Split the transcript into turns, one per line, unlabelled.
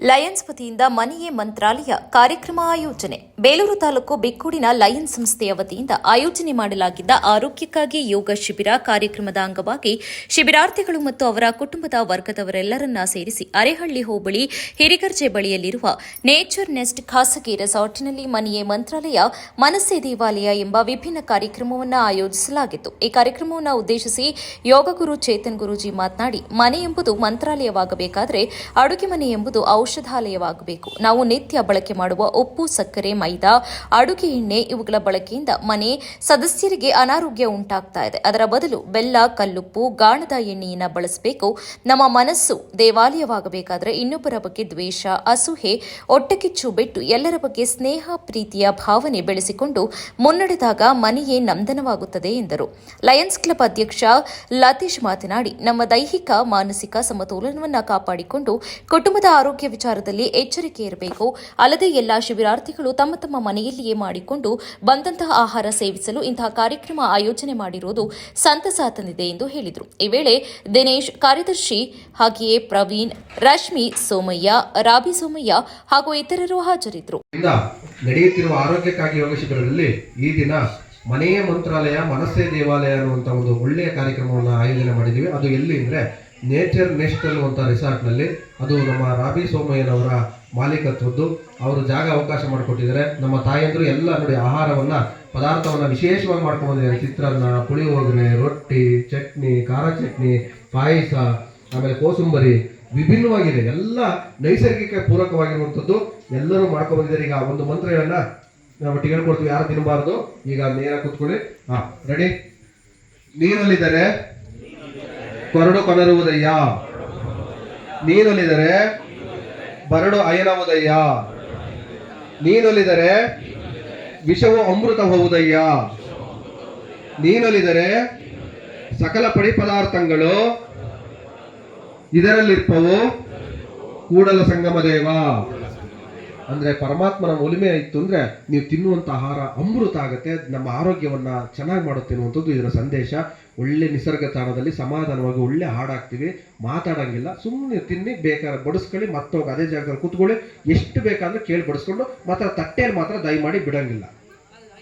Lions ವತಿಯಿಂದ ಮನೆಯೇ ಮಂತ್ರಾಲಯ ಕಾರ್ಯಕ್ರಮ ಆಯೋಜನೆ. ಬೇಲೂರು ತಾಲೂಕು ಬಿಕ್ಕೂಡಿನ ಲಯನ್ಸ್ ಸಂಸ್ಥೆಯ ವತಿಯಿಂದ ಆಯೋಜನೆ ಮಾಡಲಾಗಿದ್ದ ಆರೋಗ್ಯಕ್ಕಾಗಿ ಯೋಗ ಶಿಬಿರ ಕಾರ್ಯಕ್ರಮದ ಅಂಗವಾಗಿ ಶಿಬಿರಾರ್ಥಿಗಳು ಮತ್ತು ಅವರ ಕುಟುಂಬದ ವರ್ಗದವರೆಲ್ಲರನ್ನ ಸೇರಿಸಿ ಅರೇಹಳ್ಳಿ ಹೋಬಳಿ ಹಿರಿಗರ್ಜೆ ಬಳಿಯಲ್ಲಿರುವ ನೇಚರ್ ನೆಸ್ಟ್ ಖಾಸಗಿ ರೆಸಾರ್ಟ್ನಲ್ಲಿ ಮನೆಯೇ ಮಂತ್ರಾಲಯ ಮನಸ್ಸೇ ದೇವಾಲಯ ಎಂಬ ವಿಭಿನ್ನ ಕಾರ್ಯಕ್ರಮವನ್ನು ಆಯೋಜಿಸಲಾಗಿತ್ತು. ಈ ಕಾರ್ಯಕ್ರಮವನ್ನು ಉದ್ದೇಶಿಸಿ ಯೋಗ ಗುರು ಚೇತನ್ ಗುರೂಜಿ ಮಾತನಾಡಿ, ಮನೆ ಎಂಬುದು ಮಂತ್ರಾಲಯವಾಗಬೇಕಾದರೆ ಅಡುಗೆ ಮನೆ ಎಂಬುದು ಔಷಧಾಲಯವಾಗಬೇಕು. ನಾವು ನಿತ್ಯ ಬಳಕೆ ಮಾಡುವ ಉಪ್ಪು, ಸಕ್ಕರೆ, ಮೈದಾ, ಅಡುಗೆ ಎಣ್ಣೆ ಇವುಗಳ ಬಳಕೆಯಿಂದ ಮನೆ ಸದಸ್ಯರಿಗೆ ಅನಾರೋಗ್ಯ ಉಂಟಾಗ್ತಾ ಇದೆ. ಅದರ ಬದಲು ಬೆಲ್ಲ, ಕಲ್ಲುಪ್ಪು, ಗಾಣದ ಎಣ್ಣೆಯನ್ನು ಬಳಸಬೇಕು. ನಮ್ಮ ಮನಸ್ಸು ದೇವಾಲಯವಾಗಬೇಕಾದರೆ ಇನ್ನೊಬ್ಬರ ಬಗ್ಗೆ ದ್ವೇಷ, ಅಸೂಹೆ, ಒಟ್ಟಕಿಚ್ಚು ಬಿಟ್ಟು ಎಲ್ಲರ ಬಗ್ಗೆ ಸ್ನೇಹ, ಪ್ರೀತಿಯ ಭಾವನೆ ಬೆಳೆಸಿಕೊಂಡು ಮುನ್ನಡೆದಾಗ ಮನೆಯೇ ನಂದನವಾಗುತ್ತದೆ ಎಂದರು. ಲಯನ್ಸ್ ಕ್ಲಬ್ ಅಧ್ಯಕ್ಷ ಲತೀಶ್ ಮಾತನಾಡಿ, ನಮ್ಮ ದೈಹಿಕ, ಮಾನಸಿಕ ಸಮತೋಲನವನ್ನು ಕಾಪಾಡಿಕೊಂಡು ಕುಟುಂಬದ ಆರೋಗ್ಯ ವಿಚಾರದಲ್ಲಿ ಎಚ್ಚರಿಕೆ ಇರಬೇಕು. ಅಲ್ಲದೆ ಎಲ್ಲಾ ಶಿಬಿರಾರ್ಥಿಗಳು ತಮ್ಮ ತಮ್ಮ ಮನೆಯಲ್ಲಿಯೇ ಮಾಡಿಕೊಂಡು ಬಂದಂತಹ ಆಹಾರ ಸೇವಿಸಲು ಇಂತಹ ಕಾರ್ಯಕ್ರಮ ಆಯೋಜನೆ ಮಾಡಿರುವುದು ಸಂತಸ ತಂದಿದೆ ಎಂದು ಹೇಳಿದರು. ಈ ವೇಳೆ ದಿನೇಶ್ ಕಾರ್ಯದರ್ಶಿ, ಹಾಗೆಯೇ ಪ್ರವೀಣ್, ರಶ್ಮಿ, ಸೋಮಯ್ಯ, ರಾಬಿ ಸೋಮಯ್ಯ ಹಾಗೂ ಇತರರು ಹಾಜರಿದ್ದರು.
ನಡೆಯುತ್ತಿರುವ ಆರೋಗ್ಯಕ್ಕಾಗಿ ಯೋಗ ಶಿಬಿರದಲ್ಲಿ ಈ ದಿನ ಮನೆಯೇ ಮಂತ್ರಾಲಯ ಮನಸ್ಸೇ ದೇವಾಲಯ ಅನ್ನುವಂಥ ಒಂದು ಒಳ್ಳೆಯ ಕಾರ್ಯಕ್ರಮವನ್ನು ಆಯೋಜನೆ ಮಾಡಿದ್ದೀವಿ. ಅದು ಎಲ್ಲಿ ಅಂದರೆ ನೇಚರ್ ನೆಸ್ಟ್ ಅನ್ನುವಂಥ ರೆಸಾರ್ಟ್ನಲ್ಲಿ. ಅದು ನಮ್ಮ ರಾಬಿ ಸೋಮಯ್ಯನವರ ಮಾಲೀಕತ್ವದ್ದು. ಅವರು ಜಾಗ ಅವಕಾಶ ಮಾಡಿಕೊಟ್ಟಿದ್ದಾರೆ. ನಮ್ಮ ತಾಯಂದರು ಎಲ್ಲ ನೋಡಿ ಆಹಾರವನ್ನು, ಪದಾರ್ಥವನ್ನು ವಿಶೇಷವಾಗಿ ಮಾಡ್ಕೊಂಡು ಬಂದಿದ್ದಾರೆ. ಚಿತ್ರಾನ್ನ, ಪುಳಿಯೋಗರೆ, ರೊಟ್ಟಿ, ಚಟ್ನಿ, ಖಾರ ಚಟ್ನಿ, ಪಾಯಸ, ಆಮೇಲೆ ಕೋಸುಂಬರಿ, ವಿಭಿನ್ನವಾಗಿದೆ. ಎಲ್ಲ ನೈಸರ್ಗಿಕ ಪೂರಕವಾಗಿರುವಂಥದ್ದು ಎಲ್ಲರೂ ಮಾಡ್ಕೊಂಡು ಬಂದಿದ್ದಾರೆ. ಈಗ ಒಂದು ಮಂತ್ರಗಳನ್ನ ನಾವು ಹೇಳ್ಕೊಡ್ತೀವಿ, ಯಾರು ತಿನ್ನಬಾರ್ದು. ಈಗ ನೇರ ಕೂತ್ಕೊಳ್ಳಿ. ರೆಡಿ. ನೀರಲ್ಲಿದ್ದಾರೆ ಕೊರಡು ಕೊನರುವುದಯ್ಯ, ನೀನೊಲಿದರೆ ಬರಡು ಅಯನವುದಯ್ಯ, ನೀನೊಲಿದರೆ ವಿಷವು ಅಮೃತ ಹೋವುದಯ್ಯ, ನೀನೊಲಿದರೆ ಸಕಲ ಪಡಿ ಪದಾರ್ಥಗಳು ಇದರಲ್ಲಿರ್ಪವು ಕೂಡಲ ಸಂಗಮ ದೇವ. ಅಂದ್ರೆ ಪರಮಾತ್ಮನ ಒಲಿಮೆ ಇತ್ತು ಅಂದ್ರೆ ನೀವು ತಿನ್ನುವಂತ ಆಹಾರ ಅಮೃತ ಆಗುತ್ತೆ, ನಮ್ಮ ಆರೋಗ್ಯವನ್ನ ಚೆನ್ನಾಗಿ ಮಾಡುತ್ತೆ ಅನ್ನುವಂಥದ್ದು ಇದರ ಸಂದೇಶ. ಒಳ್ಳೆ ನಿಸರ್ಗ ತಾಣದಲ್ಲಿ ಸಮಾಧಾನವಾಗಿ ಒಳ್ಳೆ ಹಾಡಾಗ್ತೀವಿ, ಮಾತಾಡಂಗಿಲ್ಲ, ಸುಮ್ಮನೆ ತಿನ್ನಿ, ಬೇಕಾದ್ರೆ ಬಡಿಸ್ಕೊಳ್ಳಿ, ಮತ್ತೋಗಿ ಅದೇ ಜಾಗದಲ್ಲಿ ಕೂತ್ಕೊಳ್ಳಿ, ಎಷ್ಟು ಬೇಕಾದ್ರೆ ಕೇಳಿ ಬಡಿಸ್ಕೊಂಡು ಮಾತ್ರ ತಟ್ಟೆಯಲ್ಲಿ ಮಾತ್ರ ದಯಮಾಡಿ ಬಿಡಂಗಿಲ್ಲ.